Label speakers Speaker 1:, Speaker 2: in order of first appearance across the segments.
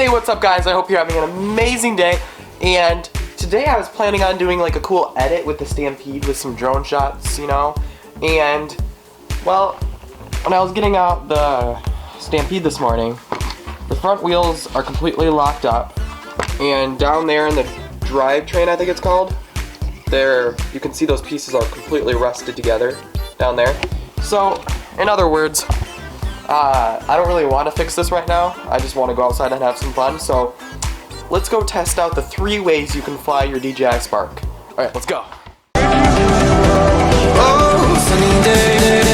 Speaker 1: Hey, what's up guys? I hope you're having an amazing day. And today I was planning on doing like a cool edit with the Stampede with some drone shots, you know. And, well, when I was getting out the Stampede this morning, the front wheels are completely locked up. And down there in the drivetrain, I think it's called, there, you can see those pieces are completely rusted together down there. So, in other words, I don't really want to fix this right now. I just want to go outside and have some fun. So let's go test out the 3 ways you can fly your DJI Spark. Alright, let's go. Oh, sunny day.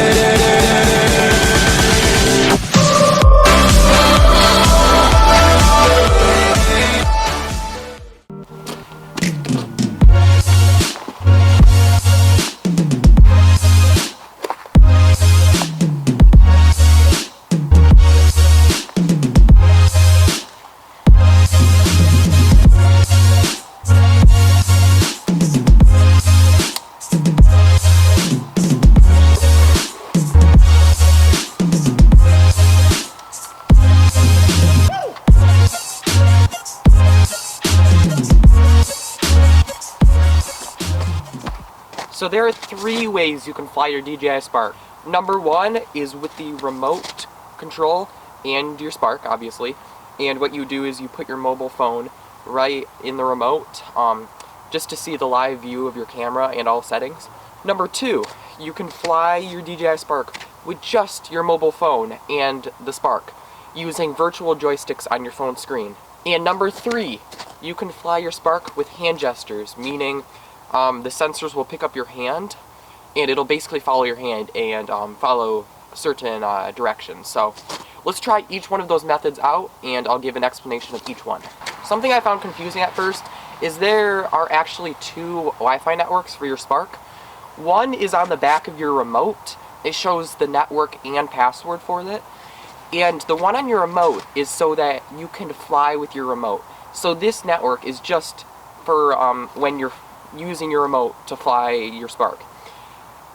Speaker 1: So there are 3 ways you can fly your DJI Spark. Number 1 is with the remote control and your Spark, obviously. And what you do is you put your mobile phone right in the remote, just to see the live view of your camera and all settings. Number 2, you can fly your DJI Spark with just your mobile phone and the Spark, using virtual joysticks on your phone screen. And number 3, you can fly your Spark with hand gestures, meaning the sensors will pick up your hand, and it'll basically follow your hand and follow certain directions. So let's try each one of those methods out, and I'll give an explanation of each one. Something I found confusing at first is there are actually 2 Wi-Fi networks for your Spark. One is on the back of your remote. It shows the network and password for it. And the one on your remote is so that you can fly with your remote. So this network is just for when you're using your remote to fly your Spark.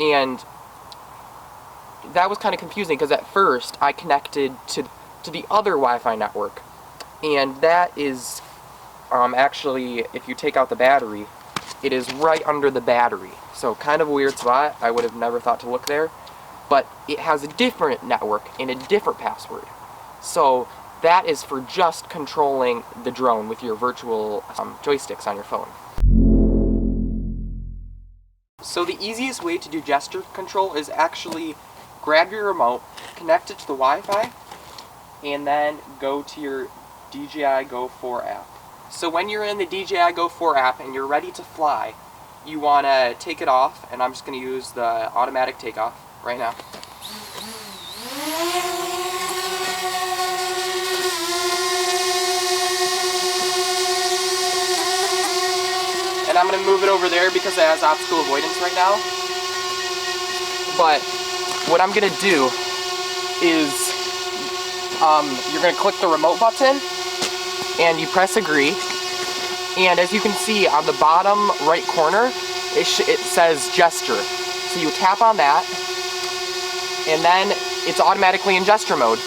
Speaker 1: And that was kind of confusing because at first I connected to the other Wi-Fi network, and that is actually, if you take out the battery, it is right under the battery. So kind of a weird spot. I would have never thought to look there, but it has a different network and a different password. So that is for just controlling the drone with your virtual joysticks on your phone. So the easiest way to do gesture control is actually grab your remote, connect it to the Wi-Fi, and then go to your DJI Go 4 app. So when you're in the DJI Go 4 app and you're ready to fly, you want to take it off, and I'm just going to use the automatic takeoff right now. And I'm going to move it over there because it has obstacle avoidance right now. But what I'm going to do is you're going to click the remote button and you press agree. And as you can see on the bottom right corner, it says gesture. So you tap on that, and then it's automatically in gesture mode.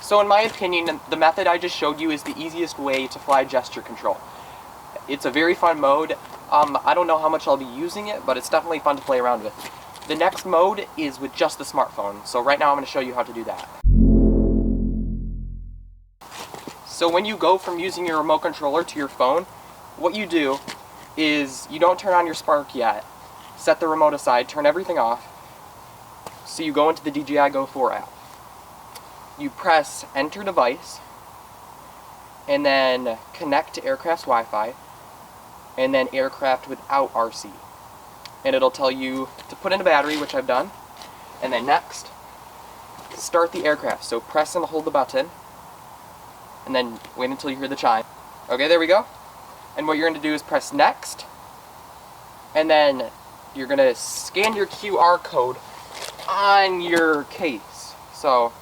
Speaker 1: So in my opinion, the method I just showed you is the easiest way to fly gesture control. It's a very fun mode. I don't know how much I'll be using it, but it's definitely fun to play around with. The next mode is with just the smartphone. So right now I'm going to show you how to do that. So when you go from using your remote controller to your phone, what you do is you don't turn on your spark yet. Set the remote aside, turn everything off. So you go into the DJI Go 4 app. You press enter device, and then connect to aircraft's Wi-Fi, and then aircraft without RC. And it'll tell you to put in a battery, which I've done. And then next, start the aircraft. So press and hold the button, and then wait until you hear the chime. Okay, there we go. And what you're going to do is press next, and then you're going to scan your QR code on your case. So,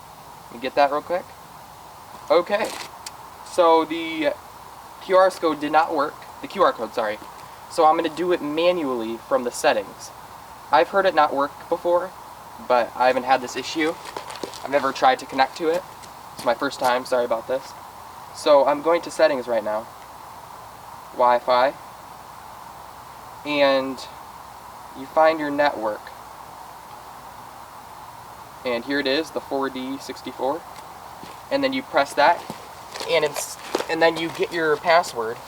Speaker 1: let me get that real quick. Okay, so the QR code did not work. The QR code, sorry. So I'm going to do it manually from the settings. I've heard it not work before, but I haven't had this issue. I've never tried to connect to it. It's my first time, sorry about this. So I'm going to settings right now. Wi-Fi, and you find your network, and here it is, the 4D64, and then you press that, and then you get your password.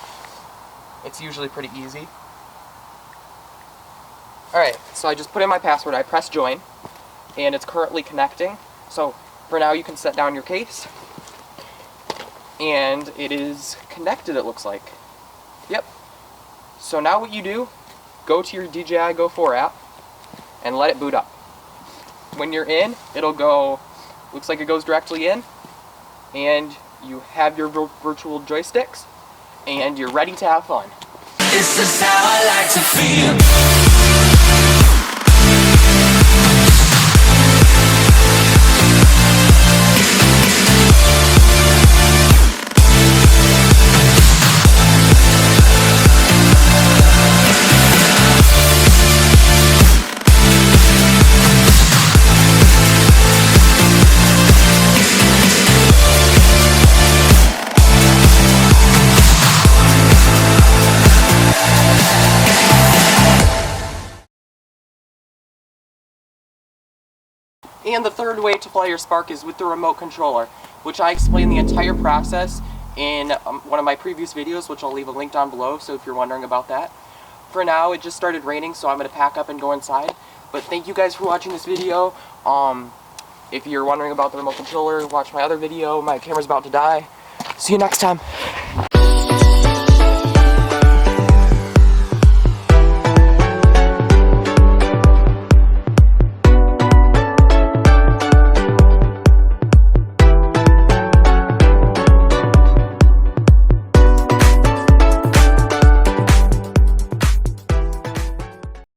Speaker 1: It's usually pretty easy. Alright, so I just put in my password, I press join, and it's currently connecting. So for now you can set down your case, and it is connected, it looks like. Yep. So now what you do, go to your DJI Go 4 app and let it boot up. When you're in, it'll go, looks like it goes directly in, and you have your virtual joysticks, and you're ready to have fun.
Speaker 2: This is how I like to feel.
Speaker 1: And the third way to fly your Spark is with the remote controller, which I explained the entire process in one of my previous videos, which I'll leave a link down below, so if you're wondering about that. For now, it just started raining, so I'm going to pack up and go inside. But thank you guys for watching this video. If you're wondering about the remote controller, watch my other video. My camera's about to die. See you next time.